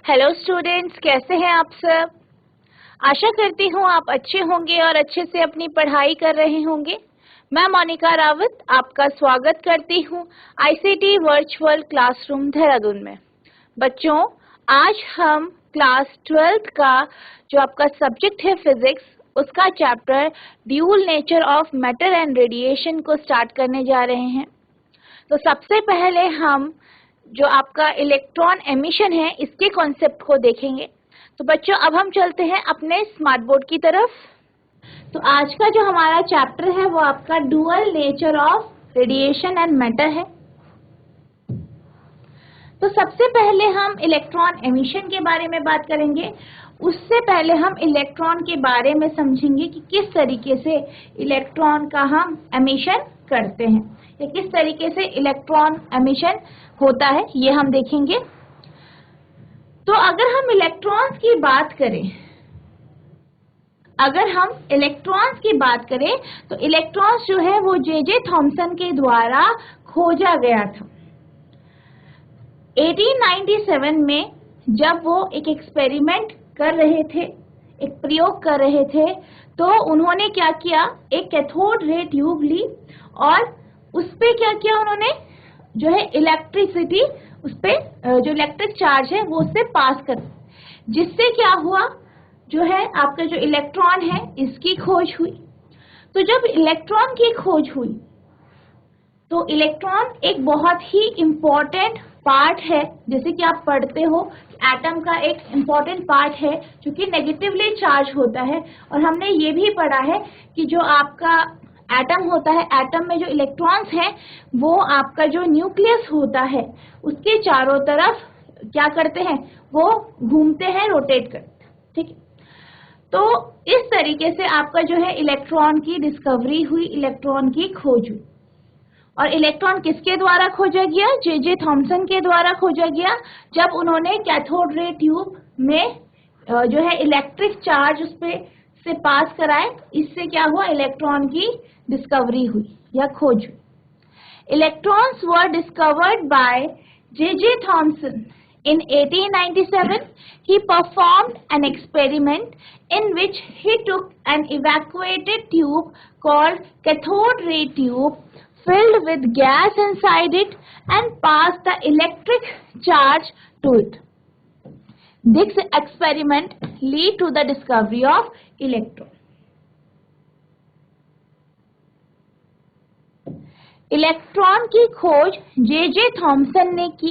Hello students, कैसे हैं आप सब। आशा करती हूँ आप अच्छे होंगे और अच्छे से अपनी पढ़ाई कर रहे होंगे। मैं मोनिका रावत आपका स्वागत करती हूँ आईसीटी वर्चुअल क्लासरूम देहरादून में। बच्चों, आज हम क्लास 12th का जो आपका सब्जेक्ट है फिजिक्स, उसका chapter dual nature of matter and radiation को स्टार्ट करने जा रहे हैं। तो सबसे पहले हम जो आपका इलेक्ट्रॉन एमिशन है इसके कॉन्सेप्ट को देखेंगे। तो बच्चों, अब हम चलते हैं अपने स्मार्ट बोर्ड की तरफ। तो आज का जो हमारा चैप्टर है वो आपका dual nature of radiation and matter है। तो सबसे पहले हम इलेक्ट्रॉन एमिशन के बारे में बात करेंगे। उससे पहले हम इलेक्ट्रॉन के बारे में समझेंगे कि किस तरीके से इलेक्ट्रॉन का हम एमिशन करते हैं या किस तरीके से इलेक्ट्रॉन एमिशन होता है, ये हम देखेंगे। तो अगर हम इलेक्ट्रॉन्स की बात करें, तो इलेक्ट्रॉन्स जो है वो जे थॉमसन के द्वारा खोजा गया था 1897 में। जब वो एक एक्सपेरिमेंट कर रहे थे, एक प्रयोग कर रहे थे, तो उन्होंने क्या किया, एक कैथोड रे ट्यूब ली और उस पे क्या किया, उन्होंने जो है इलेक्ट्रिसिटी, उस पे जो इलेक्ट्रिक चार्ज है वो उससे पास कर, जिससे क्या हुआ, जो है आपका जो इलेक्ट्रॉन है इसकी खोज हुई। तो जब इलेक्ट्रॉन की खोज हुई तो इलेक्ट्रॉन एक बहुत ही इम्पोर्टेंट पार्ट है, जैसे कि आप पढ़ते हो एटम का एक इम्पोर्टेंट पार्ट है जो कि नेगेटिवली चार्ज होता है। और हमने ये भी पढ़ा है कि जो आपका एटम होता है, एटम में जो इलेक्ट्रॉन्स हैं वो आपका जो न्यूक्लियस होता है उसके चारों तरफ क्या करते हैं, वो घूमते हैं, रोटेट करते हैं। ठीक है, तो इस तरीके से आपका जो है इलेक्ट्रॉन की डिस्कवरी हुई, इलेक्ट्रॉन की खोज हुई। और इलेक्ट्रॉन किसके द्वारा खोजा गया, जे थॉमसन के द्वारा खोजा गया, जब उन्होंने कैथोड रे ट्यूब में जो है इलेक्ट्रिक चार्ज उस पे से पास कराए। इससे क्या हुआ, इलेक्ट्रॉन की डिस्कवरी हुई या खोज हुई। Electrons were discovered by J Thomson in 1897. He performed an experiment in which he took an evacuated tube called cathode ray tube filled with gas inside it and passed the electric charge to it. This experiment led to the discovery of electron. Electron की खोज J Thomson ने की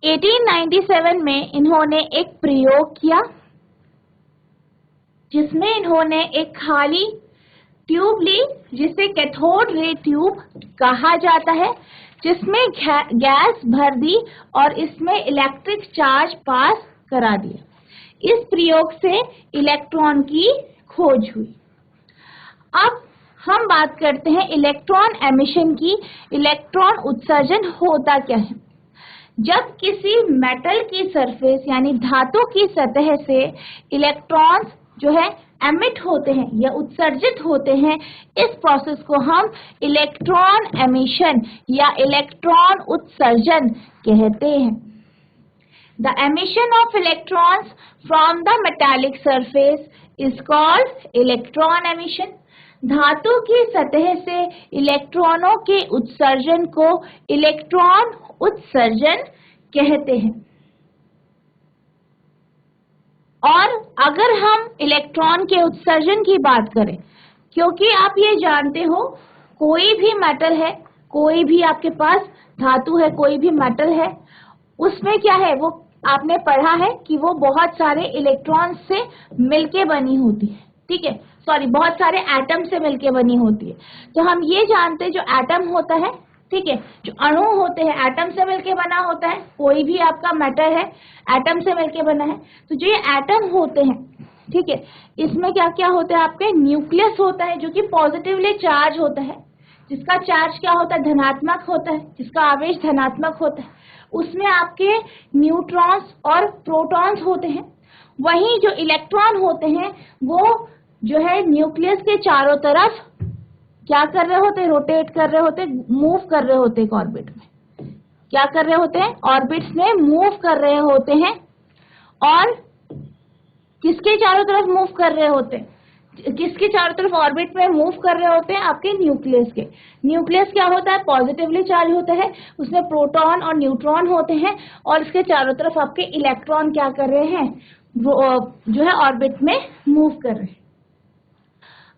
1897 में। इन्होंने एक प्रयोग किया जिसमें इन्होंने एक खाली ट्यूब ली जिसे कैथोड रे ट्यूब कहा जाता है, जिसमें गैस भर दी और इसमें इलेक्ट्रिक चार्ज पास करा दिया। इस प्रयोग से इलेक्ट्रॉन की खोज हुई। अब हम बात करते हैं इलेक्ट्रॉन एमिशन की। इलेक्ट्रॉन उत्सर्जन होता क्या है। जब किसी मेटल की सरफेस यानी धातु की सतह से इलेक्ट्रॉन्स जो है एमिट होते हैं या उत्सर्जित होते हैं, इस प्रोसेस को हम इलेक्ट्रॉन एमिशन या इलेक्ट्रॉन उत्सर्जन कहते हैं। The emission of electrons from the metallic surface is called electron emission. धातु की सतह से इलेक्ट्रॉनों के उत्सर्जन को इलेक्ट्रॉन उत्सर्जन कहते हैं। और अगर हम इलेक्ट्रॉन के उत्सर्जन की बात करें, क्योंकि आप ये जानते हो कोई भी मेटल है, कोई भी आपके पास धातु है, कोई भी मेटल है, उसमें क्या है, वो आपने पढ़ा है कि वो बहुत सारे इलेक्ट्रॉन से मिलके बनी होती है। ठीक है, सॉरी, बहुत सारे एटम से मिलके बनी होती है। तो हम ये जानते हैं जो एटम होता है, ठीक है, जो अणु होते हैं एटम से मिलके बना होता है। कोई भी आपका मैटर है एटम से मिलके बना है। तो जो ये एटम होते हैं, ठीक है, इसमें क्या क्या होता है, आपके न्यूक्लियस होता है जो कि पॉजिटिवली चार्ज होता है, जिसका चार्ज क्या होता है, धनात्मक होता है, जिसका आवेश धनात्मक होता है। उसमें आपके न्यूट्रॉन्स और प्रोटॉन्स होते हैं। वहीं जो इलेक्ट्रॉन होते हैं वो जो है न्यूक्लियस के चारों तरफ क्या कर रहे होते, रोटेट कर रहे होते, मूव कर रहे होते एक ऑर्बिट में। क्या कर रहे होते हैं, ऑर्बिट्स में मूव कर रहे होते हैं। और किसके चारों तरफ मूव कर रहे होते हैं, किसके चारों तरफ ऑर्बिट में मूव कर रहे होते हैं, आपके न्यूक्लियस के। न्यूक्लियस क्या होता है, पॉजिटिवली चार्ज होता है, उसमें प्रोटॉन और न्यूट्रॉन होते हैं, और इसके चारों तरफ आपके इलेक्ट्रॉन क्या कर रहे हैं, जो है ऑर्बिट में मूव कर रहे हैं।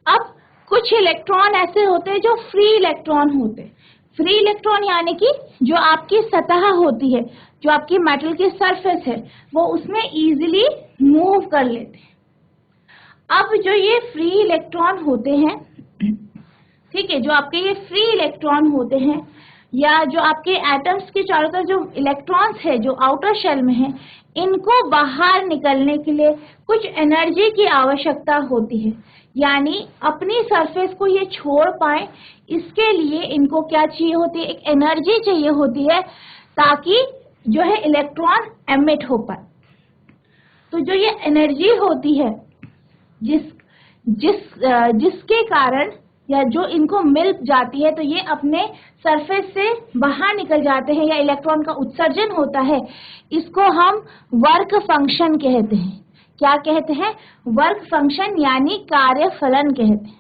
अब कुछ इलेक्ट्रॉन ऐसे होते हैं जो फ्री इलेक्ट्रॉन होते हैं। फ्री इलेक्ट्रॉन यानी कि जो आपकी सतह होती है, जो आपकी मेटल की सरफेस है, वो उसमें इजीली मूव कर लेते हैं। अब जो ये फ्री इलेक्ट्रॉन होते हैं, ठीक है, जो आपके ये फ्री इलेक्ट्रॉन होते हैं, या जो आपके एटम्स के चारों तरफ जो इलेक्ट्रॉन्स है जो आउटर शेल में है, इनको बाहर निकलने के लिए कुछ एनर्जी की आवश्यकता होती है। यानी अपनी सरफेस को ये छोड़ पाए, इसके लिए इनको क्या चाहिए होती है, एक एनर्जी चाहिए होती है, ताकि जो है इलेक्ट्रॉन एमिट हो पाए। तो जो ये एनर्जी होती है, जिसके कारण या जो इनको मिल जाती है, तो ये अपने सरफेस से बाहर निकल जाते हैं, या इलेक्ट्रॉन का उत्सर्जन होता है, इसको हम वर्क फंक्शन कहते हैं। क्या कहते हैं, वर्क फंक्शन यानी कार्यफलन कहते हैं।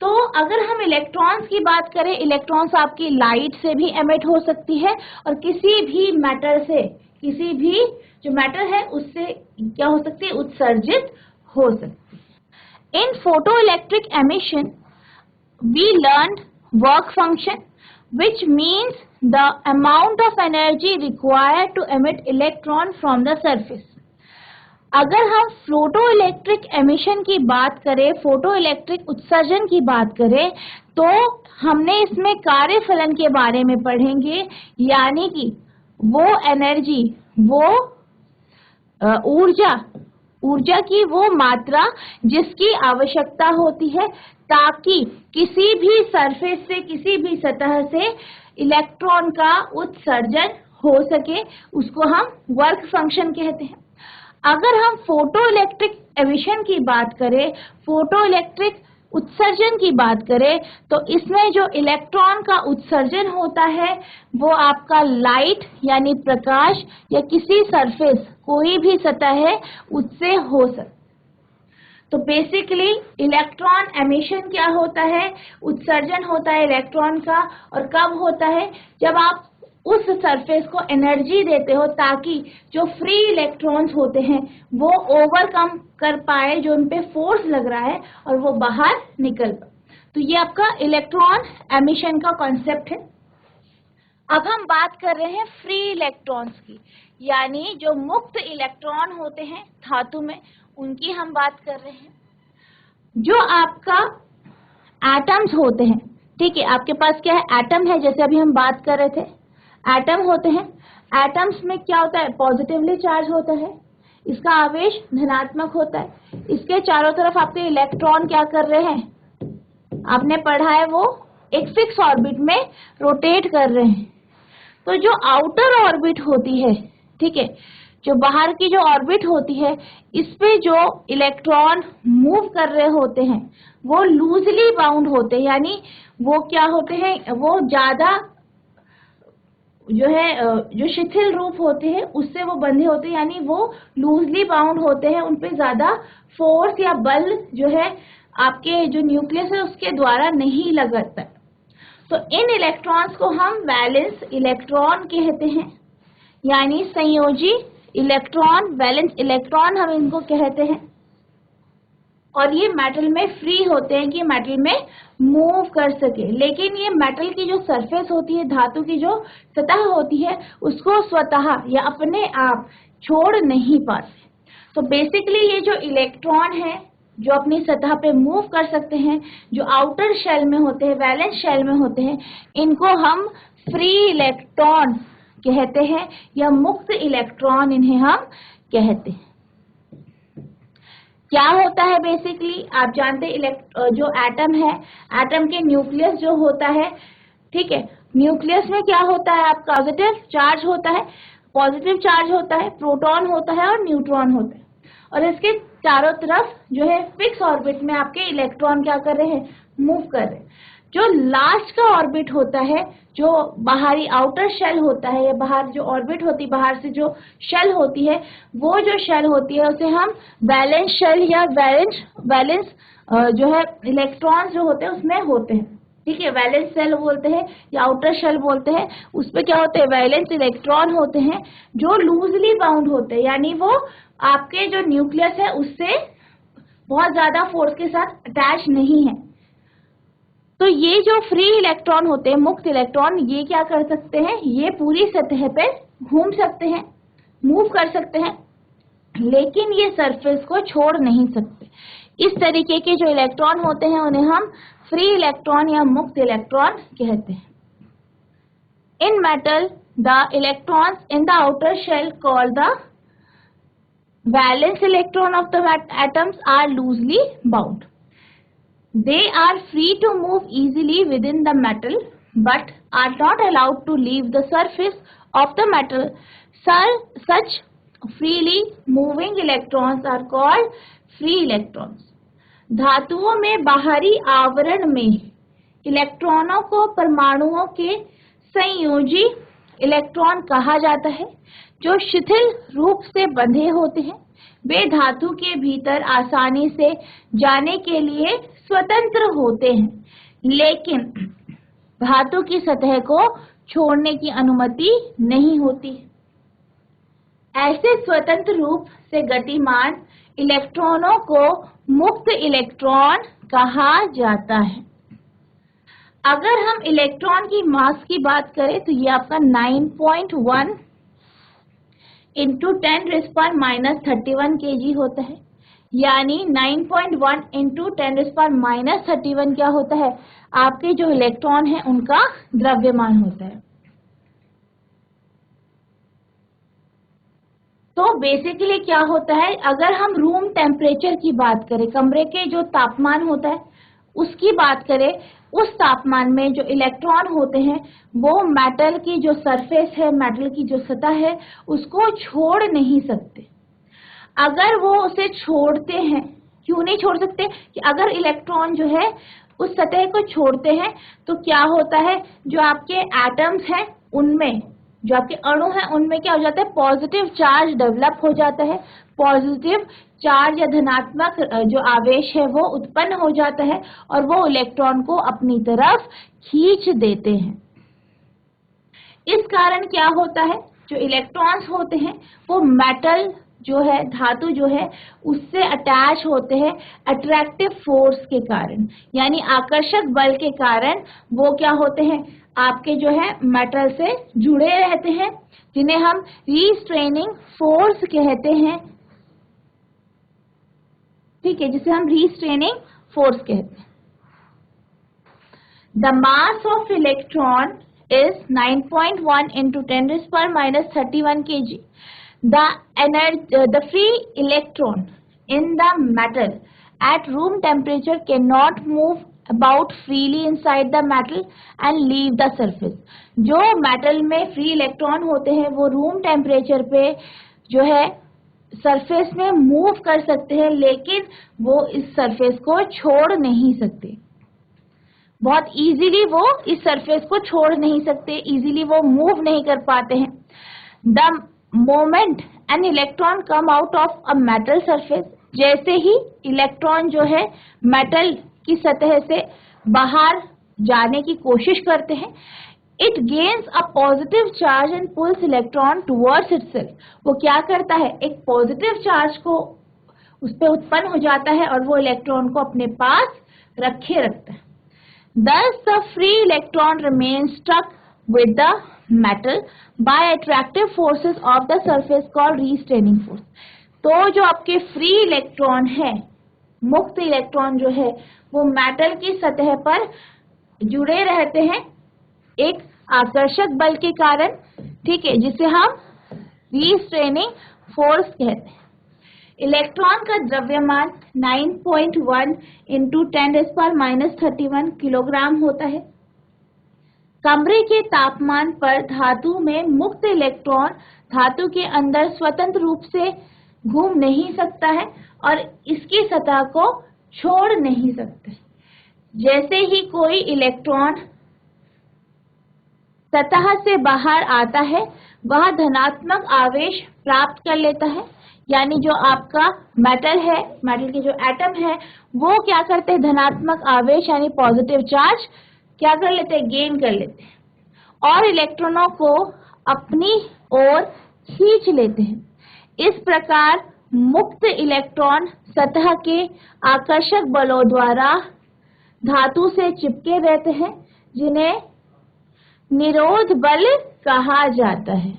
तो अगर हम इलेक्ट्रॉन्स की बात करें, इलेक्ट्रॉन्स आपकी लाइट से भी एमिट हो सकती है, और किसी भी मैटर से, किसी भी जो मैटर है उससे क्या हो सकती है, उत्सर्जित हो सकती है। In photoelectric emission we learn work function, which means the amount of energy required to emit electron from the surface। अगर हम फोटोइलेक्ट्रिक एमिशन की बात करें, फोटोइलेक्ट्रिक उत्सर्जन की बात करें, तो हमने इसमें कार्यफलन के बारे में पढ़ेंगे, यानी कि वो एनर्जी, वो ऊर्जा की वो मात्रा जिसकी आवश्यकता होती है, ताकि किसी भी सरफेस से, किसी भी सतह से इलेक्ट्रॉन का उत्सर्जन हो सके, उसको हम वर्क फंक्शन कहते हैं। अगर हम फोटोइलेक्ट्रिक एमिशन की बात करें, फोटोइलेक्ट्रिक उत्सर्जन की बात करें, तो इसमें जो इलेक्ट्रॉन का उत्सर्जन होता है, वो आपका लाइट यानी प्रकाश, या किसी सरफेस, कोई भी सतह है, उससे हो सकता। तो बेसिकली इलेक्ट्रॉन एमिशन क्या होता है, उत्सर्जन होता है इलेक्ट्रॉन का, और कब होता है, जब आप उस सरफेस को एनर्जी देते हो, ताकि जो फ्री इलेक्ट्रॉन्स होते हैं वो ओवरकम कर पाए जो उन पे फोर्स लग रहा है, और वो बाहर निकल पाए। तो ये आपका इलेक्ट्रॉन एमिशन का कॉन्सेप्ट है। अब हम बात कर रहे हैं फ्री इलेक्ट्रॉन्स की, यानी जो मुक्त इलेक्ट्रॉन होते हैं धातु में, उनकी हम बात कर रहे हैं। जो आपका एटम्स होते हैं, ठीक है, आपके पास क्या है, एटम है, जैसे अभी हम बात कर रहे थे, एटम होते हैं। एटम्स में क्या होता है, पॉजिटिवली चार्ज होता है, इसका आवेश धनात्मक होता है, इसके चारों तरफ आपके इलेक्ट्रॉन क्या कर रहे हैं, आपने पढ़ा है, वो एक फिक्स ऑर्बिट में रोटेट कर रहे हैं। तो जो आउटर ऑर्बिट होती है, ठीक है, जो बाहर की जो ऑर्बिट होती है, इस पे जो इलेक्ट्रॉन मूव कर रहे होते हैं, वो लूजली बाउंड होते हैं, यानी वो क्या होते हैं, वो ज्यादा जो है, जो शिथिल रूप होते हैं उससे वो बंधे होते हैं, यानी वो लूजली बाउंड होते हैं, उन पे ज्यादा फोर्स या बल जो है आपके जो न्यूक्लियस है उसके द्वारा नहीं लगता। तो इन इलेक्ट्रॉन्स को हम वैलेंस इलेक्ट्रॉन कहते हैं, यानी संयोजी इलेक्ट्रॉन, वैलेंस इलेक्ट्रॉन हम इनको कहते हैं। और ये मेटल में फ्री होते हैं कि मेटल में मूव कर सके, लेकिन ये मेटल की जो सरफेस होती है, धातु की जो सतह होती है, उसको स्वतः या अपने आप छोड़ नहीं पाते। तो बेसिकली ये जो इलेक्ट्रॉन है जो अपनी सतह पे मूव कर सकते हैं, जो आउटर शेल में होते हैं, वैलेंस शेल में होते हैं, इनको हम फ्री इलेक्ट्रॉन कहते हैं, या मुक्त इलेक्ट्रॉन इन्हें हम कहते हैं। क्या होता है बेसिकली, आप जानते हैं जो एटम है, एटम के न्यूक्लियस जो होता है, ठीक है, न्यूक्लियस में क्या होता है, आप पॉजिटिव चार्ज होता है, पॉजिटिव चार्ज होता है, प्रोटॉन होता है और न्यूट्रॉन होता है, और इसके चारों तरफ जो है फिक्स ऑर्बिट में आपके इलेक्ट्रॉन क्या कर रहे हैं, मूव कर रहे हैं। जो लास्ट का ऑर्बिट होता है, जो बाहरी आउटर शेल होता है, या बाहर जो ऑर्बिट होती है, बाहर से जो शेल होती है, वो जो शेल होती है उसे हम वैलेंस शेल या वैलेंस जो है इलेक्ट्रॉन्स जो होते हैं उसमें होते हैं, ठीक है। वैलेंस शेल बोलते हैं या आउटर शेल बोलते हैं। उसमें क्या होते हैं, वैलेंस इलेक्ट्रॉन होते हैं जो लूजली बाउंड होते हैं, यानी वो आपके जो न्यूक्लियस है उससे बहुत ज्यादा फोर्स के साथ अटैच नहीं है। तो ये जो फ्री इलेक्ट्रॉन होते हैं, मुक्त इलेक्ट्रॉन, ये क्या कर सकते हैं, ये पूरी सतह पे घूम सकते हैं, मूव कर सकते हैं, लेकिन ये सरफेस को छोड़ नहीं सकते। इस तरीके के जो इलेक्ट्रॉन होते हैं उन्हें हम फ्री इलेक्ट्रॉन या मुक्त इलेक्ट्रॉन कहते हैं। In metal the electrons in the outer shell called the valence electron of the atoms are loosely bound. They are free to move easily within the metal but are not allowed to leave the surface of the metal. Such freely moving electrons are called free electrons. धातुओं में बाहरी आवरण में इलेक्ट्रॉनों को परमाणुओं के संयोजी इलेक्ट्रॉन कहा जाता है, जो शिथिल रूप से बंधे होते हैं। वे धातु के भीतर आसानी से जाने के लिए स्वतंत्र होते हैं, लेकिन धातु की सतह को छोड़ने की अनुमति नहीं होती। ऐसे स्वतंत्र रूप से गतिमान इलेक्ट्रॉनों को मुक्त इलेक्ट्रॉन कहा जाता है। अगर हम इलेक्ट्रॉन की मास की बात करें तो ये आपका 9.1 इंटू 10⁻³ kg होता है, यानी 9.1 इंटू 10⁻³ क्या होता है, आपके जो इलेक्ट्रॉन है उनका द्रव्यमान होता है। तो बेसिकली क्या होता है, अगर हम रूम टेम्परेचर की बात करें, कमरे के जो तापमान होता है उसकी बात करें, उस तापमान में जो इलेक्ट्रॉन होते हैं वो मेटल की जो सरफेस है, मेटल की जो सतह है, उसको छोड़ नहीं सकते। अगर वो उसे छोड़ते हैं, क्यों नहीं छोड़ सकते, कि अगर इलेक्ट्रॉन जो है उस सतह को छोड़ते हैं तो क्या होता है, जो आपके एटम्स हैं उनमें, जो आपके अणु हैं उनमें क्या हो जाता है, पॉजिटिव चार्ज डेवलप हो जाता है। पॉजिटिव चार्ज या धनात्मक जो आवेश है वो उत्पन्न हो जाता है और वो इलेक्ट्रॉन को अपनी तरफ खींच देते हैं। इस कारण क्या होता है, जो इलेक्ट्रॉन्स होते हैं वो मेटल जो है, धातु जो है, उससे अटैच होते हैं अट्रैक्टिव फोर्स के कारण, यानी आकर्षक बल के कारण वो क्या होते हैं, आपके जो है मेटल से जुड़े रहते हैं, जिन्हें हम रीस्ट्रेनिंग फोर्स कहते हैं, ठीक है, जिसे हम रीस्ट्रेनिंग फोर्स कहते हैं। The mass of electron is 9.1 into 10⁻³ kg. The free electron in the metal at room temperature cannot move about freely inside the metal and leave the surface. जो मेटल में फ्री इलेक्ट्रॉन होते हैं वो room temperature पे जो है surface में move कर सकते हैं, लेकिन वो इस सरफेस को छोड़ नहीं सकते। बहुत इजीली वो इस सरफेस को छोड़ नहीं सकते, इजीली वो मूव नहीं कर पाते हैं। The moment an electron come out of a metal surface, जैसे ही इलेक्ट्रॉन जो है मेटल की सतह से बाहर जाने की कोशिश करते हैं, it gains a positive charge and pulls electron towards itself. वो क्या करता है, एक पॉजिटिव चार्ज को उस पर उत्पन्न हो जाता है और वो इलेक्ट्रॉन को अपने पास रखे रखता है। Thus the free electron remains stuck with the metal by attractive forces of the surface called restraining force. तो जो आपके फ्री इलेक्ट्रॉन है, मुक्त इलेक्ट्रॉन जो है, वो मेटल की सतह पर जुड़े रहते हैं एक आकर्षक बल के कारण, ठीक है, जिसे हम रीस्ट्रेनिंग फोर्स कहते हैं। इलेक्ट्रॉन का द्रव्यमान 9.1 इंटू 10⁻³ किलोग्राम होता है। कमरे के तापमान पर धातु में मुक्त इलेक्ट्रॉन धातु के अंदर स्वतंत्र रूप से घूम नहीं सकता है और इसकी सतह को छोड़ नहीं सकते। जैसे ही कोई इलेक्ट्रॉन सतह से बाहर आता है वह धनात्मक आवेश प्राप्त कर लेता है, यानी जो आपका मेटल है, मेटल के जो एटम है वो क्या करते हैं, धनात्मक आवेश यानी पॉजिटिव चार्ज क्या कर लेते हैं, गेन कर लेते हैं और इलेक्ट्रॉनों को अपनी ओर खींच लेते हैं। इस प्रकार मुक्त इलेक्ट्रॉन सतह के आकर्षक बलों द्वारा धातु से चिपके रहते हैं, जिन्हें निरोध बल कहा जाता है।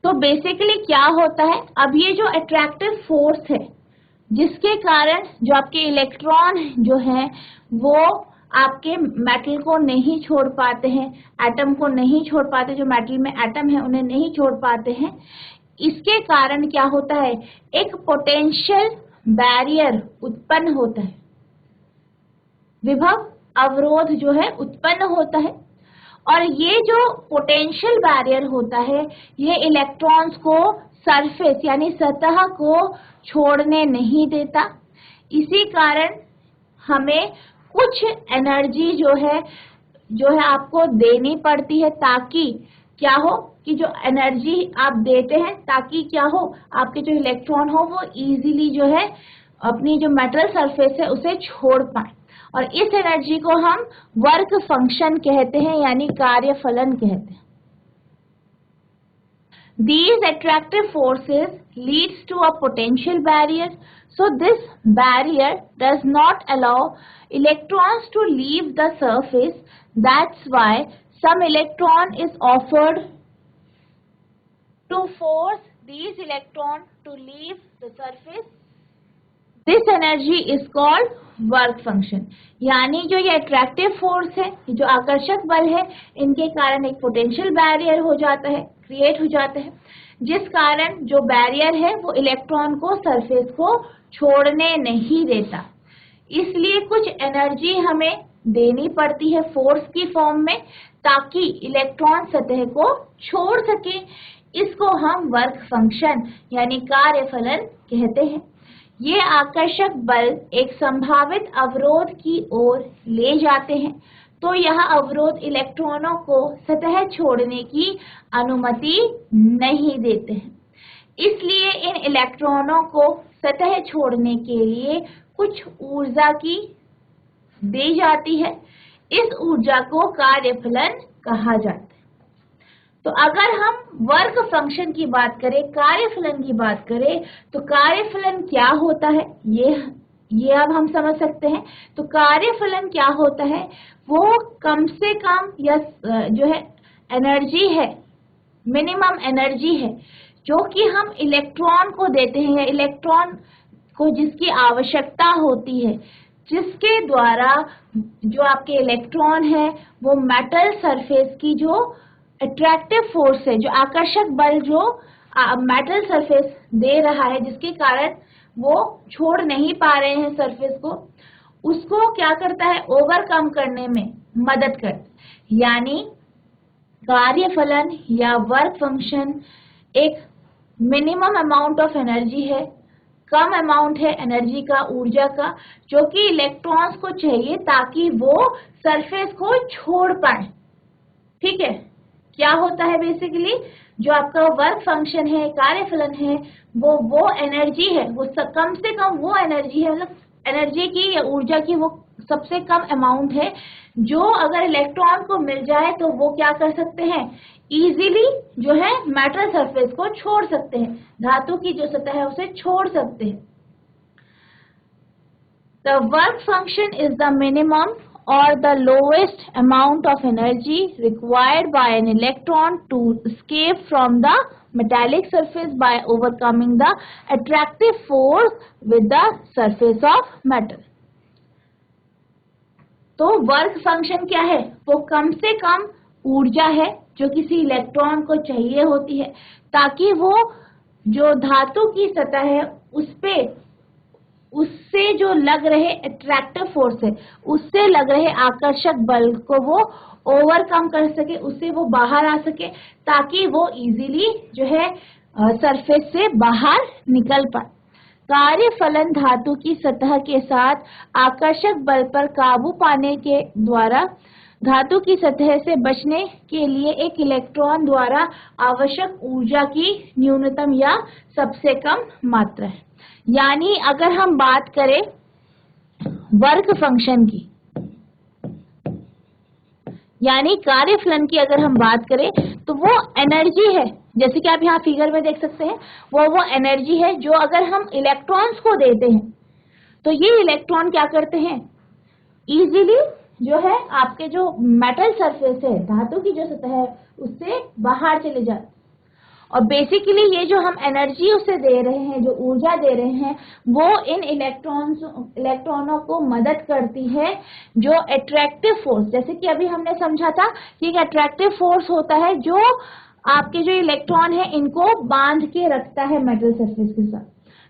तो बेसिकली क्या होता है, अब ये जो अट्रैक्टिव फोर्स है जिसके कारण जो आपके इलेक्ट्रॉन जो हैं वो आपके मेटल को नहीं छोड़ पाते हैं, एटम को नहीं छोड़ पाते, जो मेटल में एटम है उन्हें नहीं छोड़ पाते हैं, इसके कारण क्या होता है, एक पोटेंशियल बैरियर उत्पन्न होता है, विभव अवरोध जो है उत्पन्न होता है। और ये जो पोटेंशियल बैरियर होता है ये इलेक्ट्रॉन्स को सरफेस यानी सतह को छोड़ने नहीं देता। इसी कारण हमें कुछ एनर्जी जो है आपको देनी पड़ती है, ताकि क्या हो कि जो एनर्जी आप देते हैं ताकि क्या हो, आपके जो इलेक्ट्रॉन हो वो इजीली जो है अपनी जो मेटल सरफेस है उसे छोड़ पाए। और इस एनर्जी को हम वर्क फंक्शन कहते हैं यानी कार्यफलन कहते हैं। These attractive forces leads to a potential barrier. So this barrier does not allow electrons to leave the surface. That's why some electron is offered to force these electrons to leave the surface. This energy is called work function. यानी जो ये attractive force है, ये जो आकर्षक बल है, इनके कारण एक पोटेंशियल बैरियर हो जाता है, क्रिएट हो जाता है, जिस कारण जो बैरियर है वो इलेक्ट्रॉन को सरफेस को छोड़ने नहीं देता। इसलिए कुछ एनर्जी हमें देनी पड़ती है फोर्स की फॉर्म में, ताकि इलेक्ट्रॉन सतह को छोड़ सके। इसको हम वर्क फंक्शन यानी कार्यफलन कहते हैं। ये आकर्षक बल एक संभावित अवरोध की ओर ले जाते हैं, तो यह अवरोध इलेक्ट्रॉनों को सतह छोड़ने की अनुमति नहीं देते हैं। इसलिए इन इलेक्ट्रॉनों को सतह छोड़ने के लिए कुछ ऊर्जा की दी जाती है। इस ऊर्जा को कार्यफलन कहा जाता है। तो अगर हम वर्क फंक्शन की बात करें, कार्यफलन की बात करें, तो कार्यफलन क्या होता है ये अब हम समझ सकते हैं। तो कार्यफलन क्या होता है, वो कम से कम या जो है एनर्जी है, मिनिमम एनर्जी है जो कि हम इलेक्ट्रॉन को देते हैं, या इलेक्ट्रॉन को जिसकी आवश्यकता होती है, जिसके द्वारा जो आपके इलेक्ट्रॉन है वो मेटल सरफेस की जो अट्रैक्टिव फोर्स है, जो आकर्षक बल जो मेटल सरफेस दे रहा है, जिसके कारण वो छोड़ नहीं पा रहे हैं सरफेस को, उसको क्या करता है, ओवरकम करने में मदद करता है। यानी कार्यफलन या वर्क फंक्शन एक मिनिमम अमाउंट ऑफ एनर्जी है, कम अमाउंट है एनर्जी का, ऊर्जा का, जो कि इलेक्ट्रॉन्स को चाहिए ताकि वो सरफेस को छोड़ पाए। ठीक है, क्या होता है बेसिकली, जो आपका वर्क फंक्शन है, कार्यफलन है, वो एनर्जी है, वो कम से कम वो एनर्जी है, मतलब एनर्जी की या ऊर्जा की वो सबसे कम अमाउंट है जो अगर इलेक्ट्रॉन को मिल जाए तो वो क्या कर सकते हैं, इजीली जो है मेटल सरफेस को छोड़ सकते हैं, धातु की जो सतह है उसे छोड़ सकते हैं। The work function is the minimum or the lowest amount of energy required by an electron to escape from the metallic surface by overcoming the attractive force with the surface of metal. तो work function क्या है, वो कम से कम ऊर्जा है जो किसी electron को चाहिए होती है ताकि वो जो धातु की सतह है उस पे उससे जो लग रहे अट्रैक्टिव फोर्स है, उससे लग रहे आकर्षक बल को वो ओवरकम कर सके, उससे वो बाहर आ सके, ताकि वो इजीली जो है सरफेस से बाहर निकल पाए। कार्यफलन धातु की सतह के साथ आकर्षक बल पर काबू पाने के द्वारा धातु की सतह से बचने के लिए एक इलेक्ट्रॉन द्वारा आवश्यक ऊर्जा की न्यूनतम या सबसे कम मात्रा है। यानी अगर हम बात करें वर्क फंक्शन की, यानी कार्यफलन की अगर हम बात करें तो वो एनर्जी है, जैसे कि आप यहाँ फिगर में देख सकते हैं, वो एनर्जी है जो अगर हम इलेक्ट्रॉन्स को देते हैं तो ये इलेक्ट्रॉन क्या करते हैं, इजीली जो है आपके जो मेटल सरफेस है, धातु की जो सतह है, उससे बाहर चले जाते। और बेसिकली ये जो हम एनर्जी उसे दे रहे हैं, जो ऊर्जा दे रहे हैं, वो इन इलेक्ट्रॉनों को मदद करती है जो अट्रैक्टिव फोर्स, जैसे कि अभी हमने समझा था कि एक अट्रैक्टिव फोर्स होता है जो आपके जो इलेक्ट्रॉन है इनको बांध के रखता है मेटल सरफेस के साथ।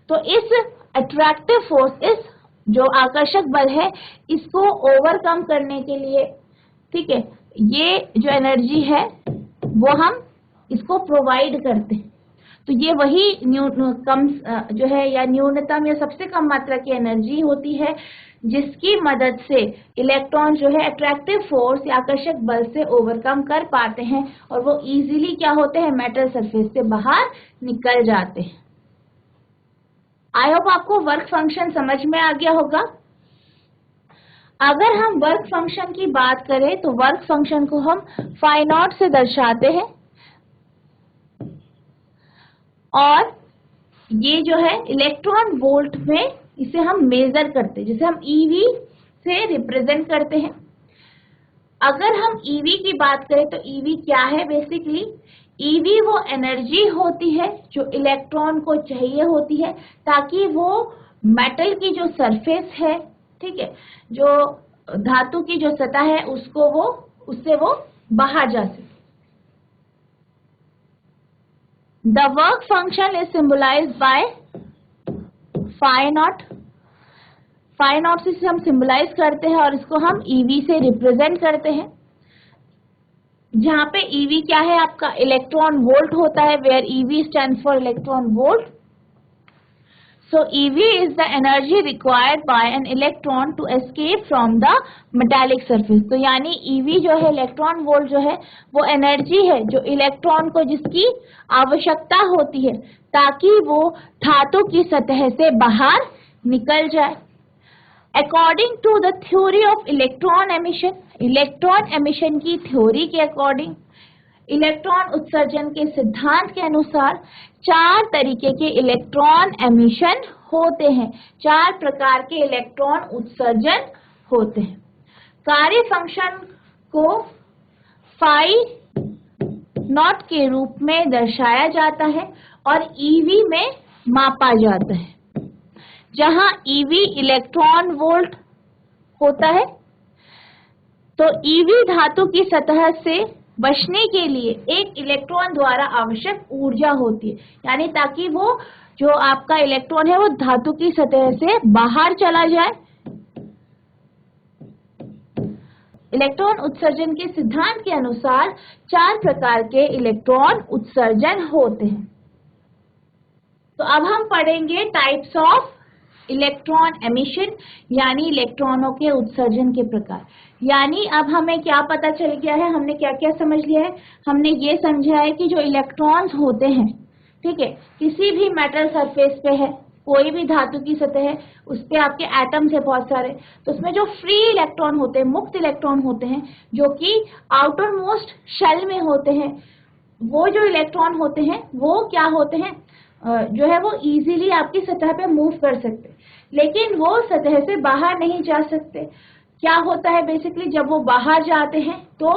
तो इस अट्रैक्टिव फोर्स, इस जो आकर्षक बल है, इसको ओवरकम करने के लिए, ठीक है, ये जो एनर्जी है वो हम इसको प्रोवाइड करते हैं। तो ये वही कम जो है या न्यूनतम या सबसे कम मात्रा की एनर्जी होती है जिसकी मदद से इलेक्ट्रॉन जो है अट्रैक्टिव फोर्स या आकर्षक बल से ओवरकम कर पाते हैं और वो इजीली क्या होते हैं, मेटल सरफेस से बाहर निकल जाते हैं। आई होप आपको वर्क फंक्शन समझ में आ गया होगा। अगर हम वर्क फंक्शन की बात करें तो वर्क फंक्शन को हम फाई नॉट से दर्शाते हैं और ये जो है इलेक्ट्रॉन वोल्ट में इसे हम मेजर करते हैं, जिसे हम ईवी से रिप्रेजेंट करते हैं। अगर हम ईवी की बात करें तो ईवी क्या है, बेसिकली ईवी वो एनर्जी होती है जो इलेक्ट्रॉन को चाहिए होती है ताकि वो मेटल की जो सरफेस है, ठीक है, जो धातु की जो सतह है उससे वो बाहर जा सके। The work function is symbolized by phi naught. Phi naught से हम सिंबलाइज करते हैं और इसको हम EV से रिप्रेजेंट करते हैं, जहां पे EV क्या है, आपका इलेक्ट्रॉन वोल्ट होता है, where EV stands for electron volt. So EV is the energy required by an electron to escape from the metallic surface। तो यानी EV जो है, इलेक्ट्रॉन वोल्ट जो है, वो एनर्जी है जो इलेक्ट्रॉन को जिसकी आवश्यकता होती है ताकि वो धातु की सतह से बाहर निकल जाए। According to the theory of electron emission, electron emission की थ्योरी के अकॉर्डिंग, इलेक्ट्रॉन उत्सर्जन के सिद्धांत के अनुसार 4 तरीके के इलेक्ट्रॉन एमिशन होते हैं, 4 प्रकार के इलेक्ट्रॉन उत्सर्जन होते हैं। कार्य फंक्शन को फाई नॉट के रूप में दर्शाया जाता है और ईवी में मापा जाता है, जहां ईवी इलेक्ट्रॉन वोल्ट होता है। तो ईवी धातु की सतह से बचने के लिए एक इलेक्ट्रॉन द्वारा आवश्यक ऊर्जा होती है, यानी ताकि वो जो आपका इलेक्ट्रॉन है वो धातु की सतह से बाहर चला जाए। इलेक्ट्रॉन उत्सर्जन के सिद्धांत के अनुसार 4 प्रकार के इलेक्ट्रॉन उत्सर्जन होते हैं। तो अब हम पढ़ेंगे टाइप्स ऑफ इलेक्ट्रॉन एमिशन, यानी इलेक्ट्रॉनों के उत्सर्जन के प्रकार। यानी अब हमें क्या पता चल गया है, हमने क्या क्या समझ लिया है, हमने ये समझा है कि जो इलेक्ट्रॉन्स होते हैं, ठीक है, किसी भी मेटल सरफेस पे है, कोई भी धातु की सतह है, उस पे आपके एटम्स है बहुत सारे, तो उसमें जो फ्री इलेक्ट्रॉन होते हैं, मुक्त इलेक्ट्रॉन होते हैं, जो कि आउटर मोस्ट शेल में होते हैं, वो जो इलेक्ट्रॉन होते हैं वो क्या होते हैं, जो है वो इजीली आपकी सतह पे मूव कर सकते, लेकिन वो सतह से बाहर नहीं जा सकते। क्या होता है बेसिकली, जब वो बाहर जाते हैं तो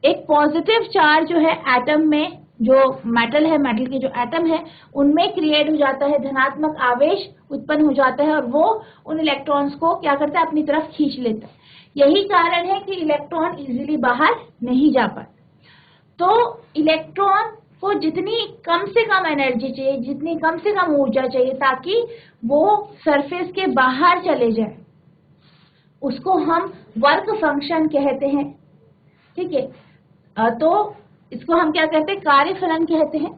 एक पॉजिटिव चार्ज जो है एटम में, जो मेटल है, मेटल के जो एटम है उनमें क्रिएट हो जाता है, धनात्मक आवेश उत्पन्न हो जाता है और वो उन इलेक्ट्रॉन्स को क्या करता है, अपनी तरफ खींच लेता है। यही कारण है कि इलेक्ट्रॉन इजीली बाहर नहीं जा पाते। तो इलेक्ट्रॉन को जितनी कम से कम एनर्जी चाहिए, जितनी कम से कम ऊर्जा चाहिए ताकि वो सरफेस के बाहर चले जाए, उसको हम वर्क फंक्शन कहते हैं, ठीक है। तो इसको हम क्या कहते हैं, कार्यफलन कहते हैं।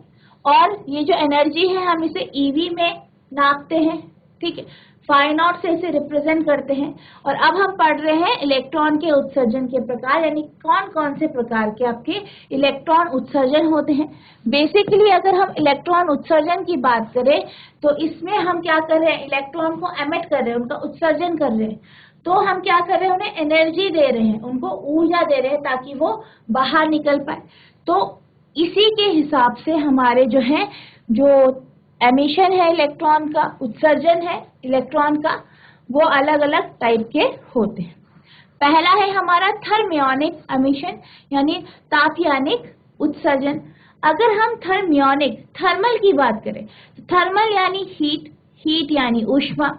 और ये जो एनर्जी है हम इसे ईवी में नापते हैं, ठीक है, फाई नॉट से इसे रिप्रेजेंट करते हैं। और अब हम पढ़ रहे हैं इलेक्ट्रॉन के उत्सर्जन के प्रकार, यानी कौन कौन से प्रकार के आपके इलेक्ट्रॉन उत्सर्जन होते हैं। बेसिकली अगर हम इलेक्ट्रॉन उत्सर्जन की बात करें तो इसमें हम क्या कर रहे हैं, इलेक्ट्रॉन को एमिट कर रहे हैं, उनका उत्सर्जन कर रहे हैं, तो हम क्या कर रहे हैं, उन्हें एनर्जी दे रहे हैं, उनको ऊर्जा दे रहे हैं ताकि वो बाहर निकल पाए। तो इसी के हिसाब से हमारे जो है, जो एमिशन है इलेक्ट्रॉन का, उत्सर्जन है इलेक्ट्रॉन का, वो अलग अलग टाइप के होते हैं। पहला है हमारा थर्मियोनिक एमिशन, यानी तापयानिक उत्सर्जन। अगर हम थर्मियोनिक, थर्मल की बात करें तो थर्मल यानी हीट, हीट यानी ऊष्मा,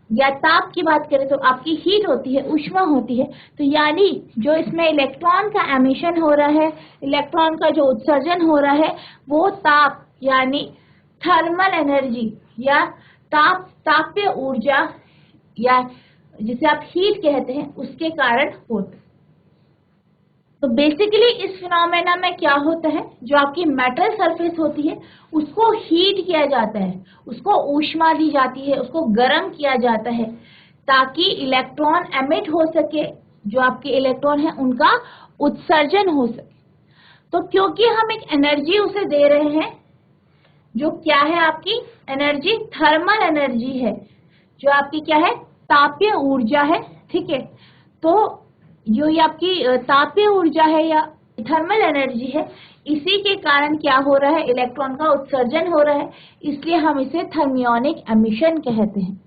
या ताप की बात करें तो आपकी हीट होती है, ऊष्मा होती है। तो यानी जो इसमें इलेक्ट्रॉन का एमिशन हो रहा है, इलेक्ट्रॉन का जो उत्सर्जन हो रहा है, वो ताप यानी थर्मल एनर्जी या तापीय ऊर्जा, या जिसे आप हीट कहते हैं, उसके कारण होता है। तो बेसिकली इस फिनोमेना में क्या होता है, जो आपकी मेटल सरफेस होती है उसको हीट किया जाता है, उसको ऊष्मा दी जाती है, उसको गर्म किया जाता है ताकि इलेक्ट्रॉन एमिट हो सके, जो आपके इलेक्ट्रॉन है उनका उत्सर्जन हो सके। तो क्योंकि हम एक एनर्जी उसे दे रहे हैं, जो क्या है आपकी एनर्जी, थर्मल एनर्जी है, जो आपकी क्या है, तापीय ऊर्जा है, ठीक है। तो जो ये आपकी तापीय ऊर्जा है या थर्मल एनर्जी है, इसी के कारण क्या हो रहा है, इलेक्ट्रॉन का उत्सर्जन हो रहा है, इसलिए हम इसे थर्मियोनिक एमिशन कहते हैं।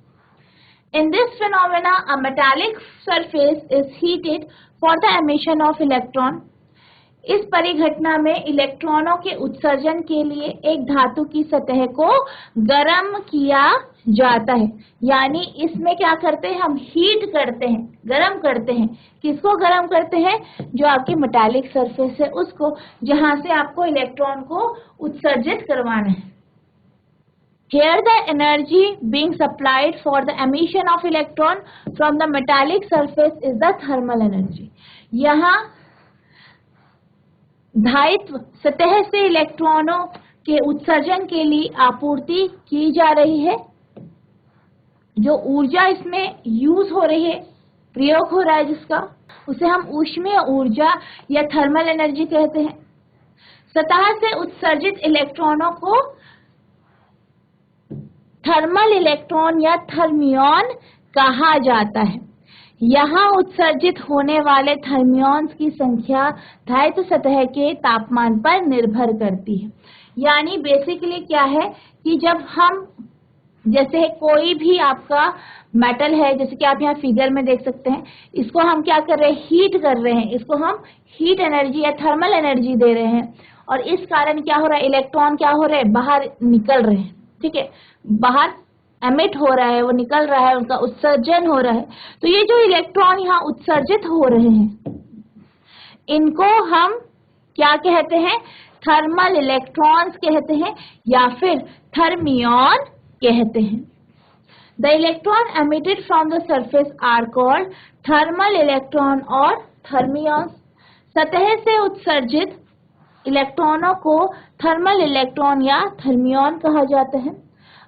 In this phenomena, a metallic surface is heated for the emission of electron. इस परिघटना में इलेक्ट्रॉनों के उत्सर्जन के लिए एक धातु की सतह को गर्म किया जाता है। यानी इसमें क्या करते हैं, हम हीट करते हैं, गर्म करते हैं। किसको गर्म करते हैं, जो आपकी मेटालिक सरफेस है उसको, जहां से आपको इलेक्ट्रॉन को उत्सर्जित करवाना है। Here the energy being supplied for the emission of electron from the metallic surface is the thermal energy. यहाँ धायित्व सतह से इलेक्ट्रॉनों के उत्सर्जन के लिए आपूर्ति की जा रही है। जो ऊर्जा इसमें यूज हो रही है, प्रयोग हो रहा है जिसका, उसे हम ऊष्मीय ऊर्जा या थर्मल एनर्जी कहते हैं। सतह से उत्सर्जित इलेक्ट्रॉनों को थर्मल इलेक्ट्रॉन या थर्मियन कहा जाता है। यहाँ उत्सर्जित होने वाले थर्मियन्स की संख्या धायित्व सतह के तापमान पर निर्भर करती है। यानी बेसिकली क्या है कि जब हम, जैसे कोई भी आपका मेटल है, जैसे कि आप यहाँ फिगर में देख सकते हैं, इसको हम क्या कर रहे हैं, हीट कर रहे हैं, इसको हम हीट एनर्जी या थर्मल एनर्जी दे रहे हैं, और इस कारण क्या हो रहा है, इलेक्ट्रॉन क्या हो रहे हैं, बाहर निकल रहे हैं, ठीक है, बाहर एमिट हो रहा है, वो निकल रहा है, उनका उत्सर्जन हो रहा है। तो ये जो इलेक्ट्रॉन यहाँ उत्सर्जित हो रहे हैं, इनको हम क्या कहते हैं, थर्मल इलेक्ट्रॉन्स कहते हैं या फिर थर्मियन कहते हैं। The electron emitted from the surface are called thermal electron और थर्मियन्स। सतह से उत्सर्जित इलेक्ट्रॉनों को थर्मल इलेक्ट्रॉन या थर्मियन कहा जाता है।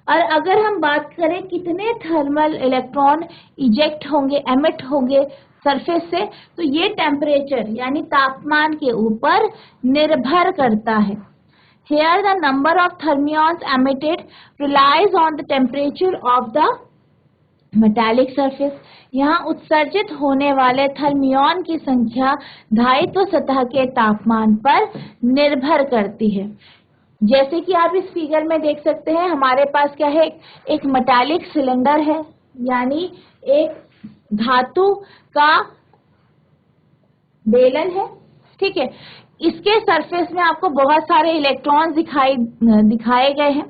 और अगर हम बात करें कितने थर्मल इलेक्ट्रॉन इजेक्ट होंगे, एमिट होंगे सरफेस से, तो ये टेम्परेचर यानी तापमान के ऊपर निर्भर करता है। Here the number of thermions emitted relies on the temperature of the metallic surface. यहाँ उत्सर्जित होने वाले थर्मियन की संख्या धायित्व सतह के तापमान पर निर्भर करती है। जैसे कि आप इस फिगर में देख सकते हैं, हमारे पास क्या है, एक मेटालिक सिलेंडर है, यानी एक धातु का बेलन है, ठीक है। इसके सरफेस में आपको बहुत सारे इलेक्ट्रॉन दिखाए गए हैं।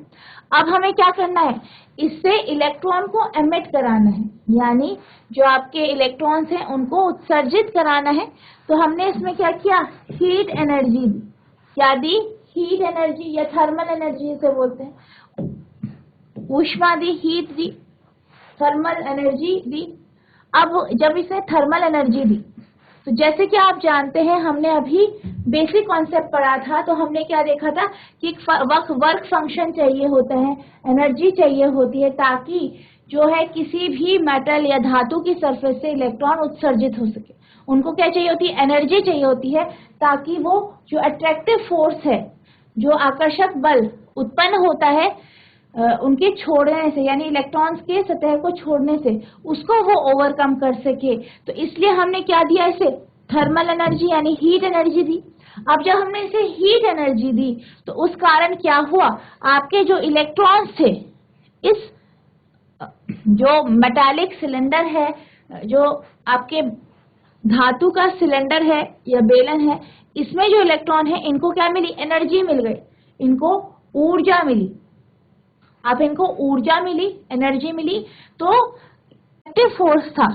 अब हमें क्या करना है, इससे इलेक्ट्रॉन को एमिट कराना है, यानी जो आपके इलेक्ट्रॉन्स हैं उनको उत्सर्जित कराना है। तो हमने इसमें क्या किया, हीट एनर्जी दी। क्या दी, हीट एनर्जी या थर्मल एनर्जी से बोलते हैं। ऊष्मा दी, हीट दी, थर्मल एनर्जी दी। अब जब इसे थर्मल एनर्जी दी, तो जैसे कि आप जानते हैं, हमने अभी बेसिक कॉन्सेप्ट पढ़ा था तो हमने क्या देखा था कि एक वर्क फंक्शन चाहिए होता है, एनर्जी चाहिए होती है ताकि जो है किसी भी मेटल या धातु की सरफेस से इलेक्ट्रॉन उत्सर्जित हो सके। उनको क्या चाहिए होती है? एनर्जी चाहिए होती है ताकि वो जो अट्रैक्टिव फोर्स है, जो आकर्षक बल उत्पन्न होता है उनके छोड़ने से, यानी इलेक्ट्रॉन्स के सतह को छोड़ने से, उसको वो ओवरकम कर सके। तो इसलिए हमने क्या दिया इसे? थर्मल एनर्जी यानी हीट एनर्जी दी। अब जब हमने इसे हीट एनर्जी दी तो उस कारण क्या हुआ, आपके जो इलेक्ट्रॉन्स थे इस जो मेटालिक सिलेंडर है, जो आपके धातु का सिलेंडर है या बेलन है, इसमें जो इलेक्ट्रॉन है इनको क्या मिली? एनर्जी मिल गई, इनको ऊर्जा मिली। अब इनको ऊर्जा मिली, एनर्जी मिली, तो एक्टिव फोर्स था,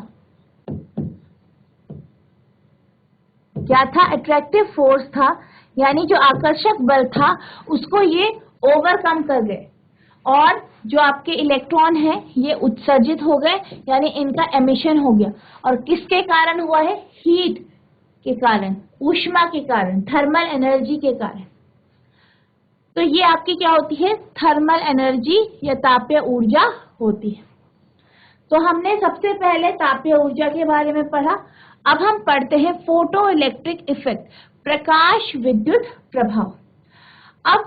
क्या था? अट्रैक्टिव फोर्स था, यानी जो आकर्षक बल था उसको ये ओवरकम कर गए और जो आपके इलेक्ट्रॉन है ये उत्सर्जित हो गए, यानी इनका एमिशन हो गया। और किसके कारण हुआ है? हीट के कारण, ऊष्मा के कारण, थर्मल एनर्जी के कारण। तो ये आपकी क्या होती है? थर्मल एनर्जी या तापीय ऊर्जा होती है। तो हमने सबसे पहले तापीय ऊर्जा के बारे में पढ़ा। अब हम पढ़ते हैं फोटो इलेक्ट्रिक इफेक्ट, प्रकाश विद्युत प्रभाव। अब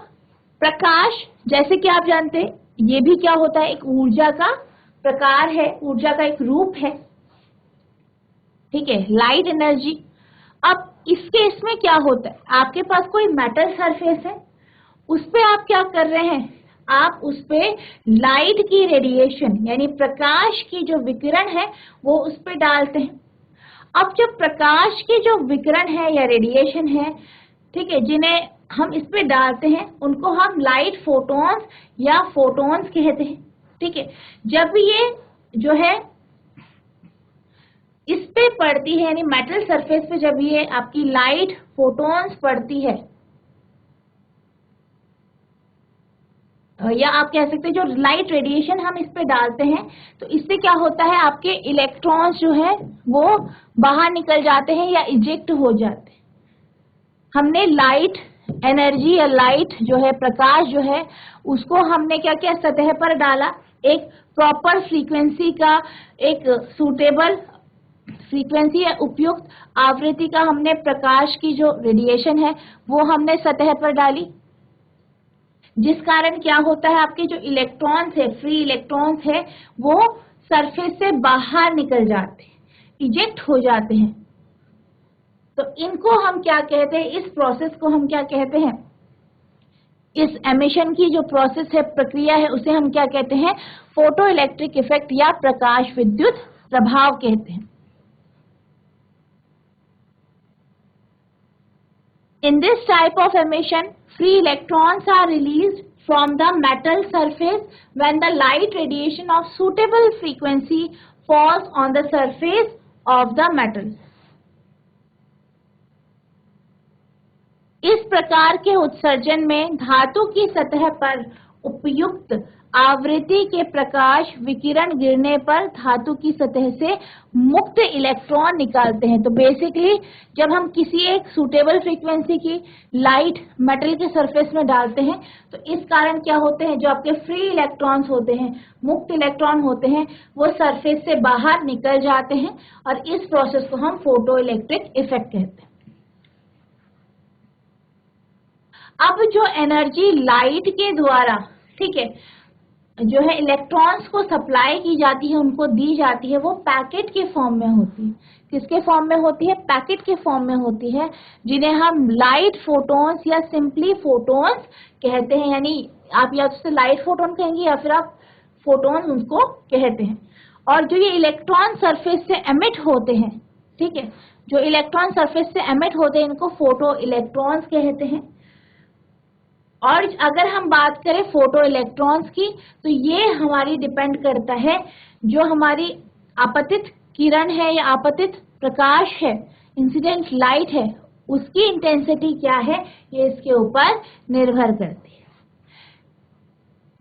प्रकाश, जैसे कि आप जानते हैं, ये भी क्या होता है? एक ऊर्जा का प्रकार है, ऊर्जा का एक रूप है, ठीक है, लाइट एनर्जी। अब इसके इसमें क्या होता है? आपके पास कोई मेटल सरफेस है, उस पे आप क्या कर रहे हैं? आप उस पे लाइट की रेडिएशन यानी प्रकाश की जो विकिरण है वो उस पे डालते हैं। अब जब प्रकाश की जो विकिरण है या रेडिएशन है, ठीक है, जिन्हें हम इस पे डालते हैं उनको हम लाइट फोटॉन्स या फोटॉन्स कहते हैं, ठीक है। जब ये जो है इस पे पड़ती है, यानी मेटल सरफेस पे जब ये आपकी लाइट फोटॉन्स पड़ती है, या आप कह सकते हैं जो लाइट रेडिएशन हम इस पे डालते हैं, तो इससे क्या होता है? आपके इलेक्ट्रॉन्स जो है वो बाहर निकल जाते हैं या इजेक्ट हो जाते हैं। हमने लाइट एनर्जी या लाइट जो है, प्रकाश जो है, उसको हमने क्या किया? सतह पर डाला। एक प्रॉपर फ्रीक्वेंसी का, एक सूटेबल फ्रीक्वेंसी या उपयुक्त आवृत्ति का हमने प्रकाश की जो रेडिएशन है वो हमने सतह पर डाली, जिस कारण क्या होता है? आपके जो इलेक्ट्रॉन्स है, फ्री इलेक्ट्रॉन्स है, वो सरफेस से बाहर निकल जाते हैं, इजेक्ट हो जाते हैं। तो इनको हम क्या कहते हैं? इस प्रोसेस को हम क्या कहते हैं? इस एमिशन की जो प्रोसेस है, प्रक्रिया है, उसे हम क्या कहते हैं? फोटो इलेक्ट्रिक इफेक्ट या प्रकाश विद्युत प्रभाव कहते हैं। In this type of emission, free electrons are released from the metal surface when the light radiation of suitable frequency falls on the surface of the metal. इस प्रकार के उत्सर्जन में धातु की सतह पर उपयुक्त आवृत्ति के प्रकाश विकिरण गिरने पर धातु की सतह से मुक्त इलेक्ट्रॉन निकालते हैं। तो बेसिकली जब हम किसी एक सूटेबल फ्रीक्वेंसी की लाइट मेटल के सरफेस में डालते हैं तो इस कारण क्या होते हैं? जो आपके फ्री इलेक्ट्रॉन्स होते हैं, मुक्त इलेक्ट्रॉन होते हैं, वो सरफेस से बाहर निकल जाते हैं और इस प्रोसेस को हम फोटो इलेक्ट्रिक इफेक्ट कहते हैं। अब जो एनर्जी लाइट के द्वारा, ठीक है, जो है इलेक्ट्रॉन्स को सप्लाई की जाती है, उनको दी जाती है, वो पैकेट के फॉर्म में होती है। किसके फॉर्म में होती है? पैकेट के फॉर्म में होती है, जिन्हें हम लाइट फोटॉन्स या सिंपली फोटॉन्स कहते हैं। यानी आप या तो लाइट फोटॉन कहेंगे या फिर आप फोटॉन्स उनको कहते हैं। और जो ये इलेक्ट्रॉन सरफेस से एमिट होते हैं, ठीक है, जो इलेक्ट्रॉन सरफेस से एमिट होते हैं, इनको फोटो इलेक्ट्रॉन्स कहते हैं। और अगर हम बात करें फोटो इलेक्ट्रॉन्स की, तो ये हमारी डिपेंड करता है, जो हमारी आपतित किरण है या आपतित प्रकाश है, इंसिडेंट लाइट है, उसकी इंटेंसिटी क्या है, ये इसके ऊपर निर्भर करती है।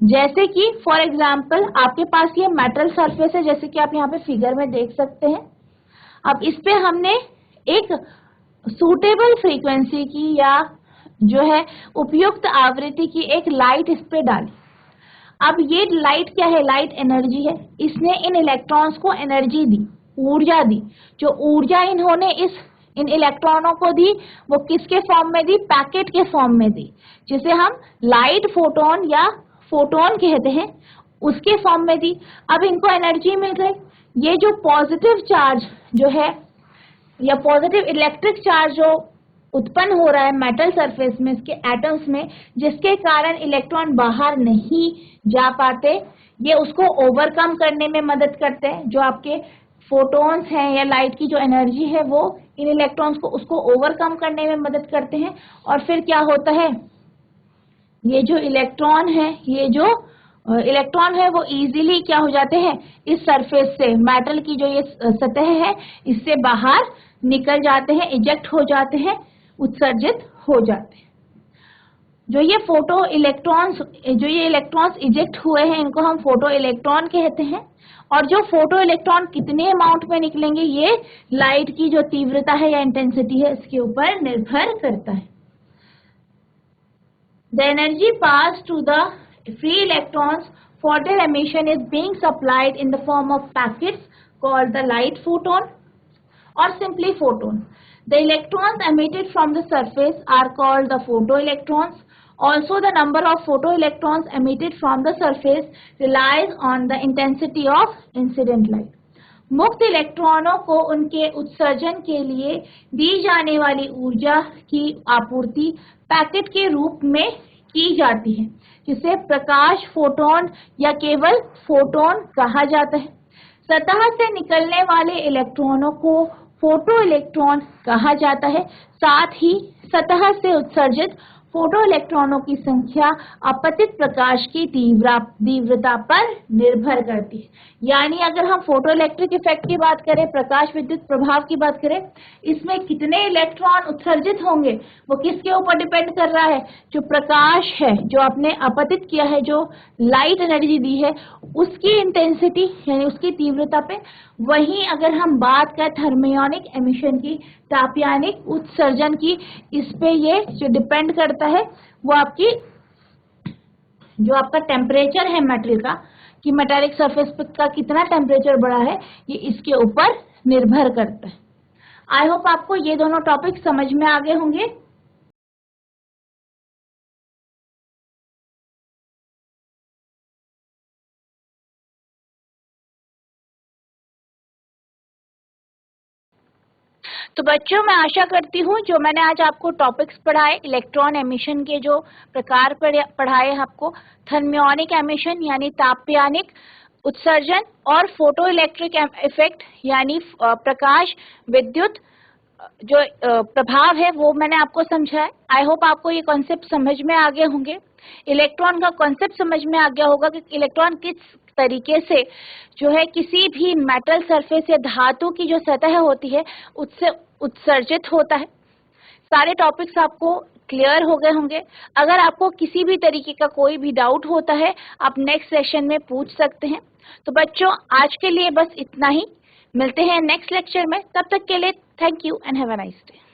जैसे कि फॉर एग्जांपल आपके पास ये मेटल सरफेस है, जैसे कि आप यहाँ पे फिगर में देख सकते हैं। अब इस पे हमने एक सूटेबल फ्रीक्वेंसी की या जो है उपयुक्त आवृत्ति की एक लाइट इस पे डाली। अब ये लाइट क्या है? लाइट एनर्जी है। इसने इन इलेक्ट्रॉन्स को एनर्जी दी, ऊर्जा दी। जो ऊर्जा इन्होंने इन इलेक्ट्रॉनों को दी वो किसके फॉर्म में दी? पैकेट के फॉर्म में दी, जिसे हम लाइट फोटोन या फोटोन कहते हैं, उसके फॉर्म में दी। अब इनको एनर्जी मिल गई। ये जो पॉजिटिव चार्ज जो है या पॉजिटिव इलेक्ट्रिक चार्ज जो उत्पन्न हो रहा है मेटल सरफेस में, इसके एटम्स में, जिसके कारण इलेक्ट्रॉन बाहर नहीं जा पाते, ये उसको ओवरकम करने में मदद करते हैं। जो आपके फोटॉन्स हैं या लाइट की जो एनर्जी है वो इन इलेक्ट्रॉन्स को उसको ओवरकम करने में मदद करते हैं। और फिर क्या होता है? ये जो इलेक्ट्रॉन है वो इजीली क्या हो जाते हैं? इस सरफेस से, मेटल की जो ये सतह है, इससे बाहर निकल जाते हैं, इजेक्ट हो जाते हैं, उत्सर्जित हो जाते हैं। जो ये इलेक्ट्रॉन्स इजेक्ट हुए हैं, इनको हम फोटो इलेक्ट्रॉन कहते हैं। और जो फोटो इलेक्ट्रॉन कितने अमाउंट में निकलेंगे, ये लाइट की जो तीव्रता है या इंटेंसिटी है, इसके ऊपर निर्भर करता है। The energy passed to the free electrons for their emission is being supplied in the form of packets called the light photon or simply photon. The electrons emitted from the surface are called the photoelectrons. Also, the number of photoelectrons emitted from the surface relies on the intensity of incident light. मुक्त इलेक्ट्रॉनों को उनके उत्सर्जन के लिए दी जाने वाली ऊर्जा की आपूर्ति पैकेट के रूप में की जाती है, जिसे प्रकाश फोटोन या केवल फोटोन कहा जाता है। सतह से निकलने वाले इलेक्ट्रॉनों को फोटो इलेक्ट्रॉन कहा जाता है। साथ ही सतह से उत्सर्जित फोटो इलेक्ट्रॉनों की संख्या अपतित प्रकाश की तीव्रता पर निर्भर करती है। यानी अगर हम फोटो इलेक्ट्रिक इफेक्ट की बात करें, प्रकाश विद्युत प्रभाव की बात करें, इसमें कितने इलेक्ट्रॉन उत्सर्जित होंगे वो किसके ऊपर डिपेंड कर रहा है? जो प्रकाश है, जो आपने अपतित किया है, जो लाइट एनर्जी दी है, उसकी इंटेंसिटी यानी उसकी तीव्रता पे। वहीं अगर हम बात करें थर्मियोनिक एमिशन की, तापयानिक उत्सर्जन की, इस पे ये जो डिपेंड करता है वो आपकी जो आपका टेम्परेचर है मेटल का, कि मेटालिक सरफेस का कितना टेम्परेचर बढ़ा है, ये इसके ऊपर निर्भर करता है। आई होप आपको ये दोनों टॉपिक समझ में आ गए होंगे। तो बच्चों, मैं आशा करती हूँ जो मैंने आज आपको टॉपिक्स पढ़ाए, इलेक्ट्रॉन एमिशन के जो प्रकार पढ़ाए आपको, थर्मियोनिक एमिशन यानी तापयानिक उत्सर्जन और फोटो इलेक्ट्रिक इफेक्ट यानी प्रकाश विद्युत जो प्रभाव है, वो मैंने आपको समझाया। आई होप आपको ये कॉन्सेप्ट समझ में आ गए होंगे। इलेक्ट्रॉन का कॉन्सेप्ट समझ में आ गया होगा कि इलेक्ट्रॉन किस तरीके से जो है किसी भी मेटल सरफेस या धातु की जो सतह होती है उससे उत्सर्जित होता है। सारे टॉपिक्स आपको क्लियर हो गए होंगे। अगर आपको किसी भी तरीके का कोई भी डाउट होता है, आप नेक्स्ट सेशन में पूछ सकते हैं। तो बच्चों, आज के लिए बस इतना ही। मिलते हैं नेक्स्ट लेक्चर में। तब तक के लिए thank you and have a nice day.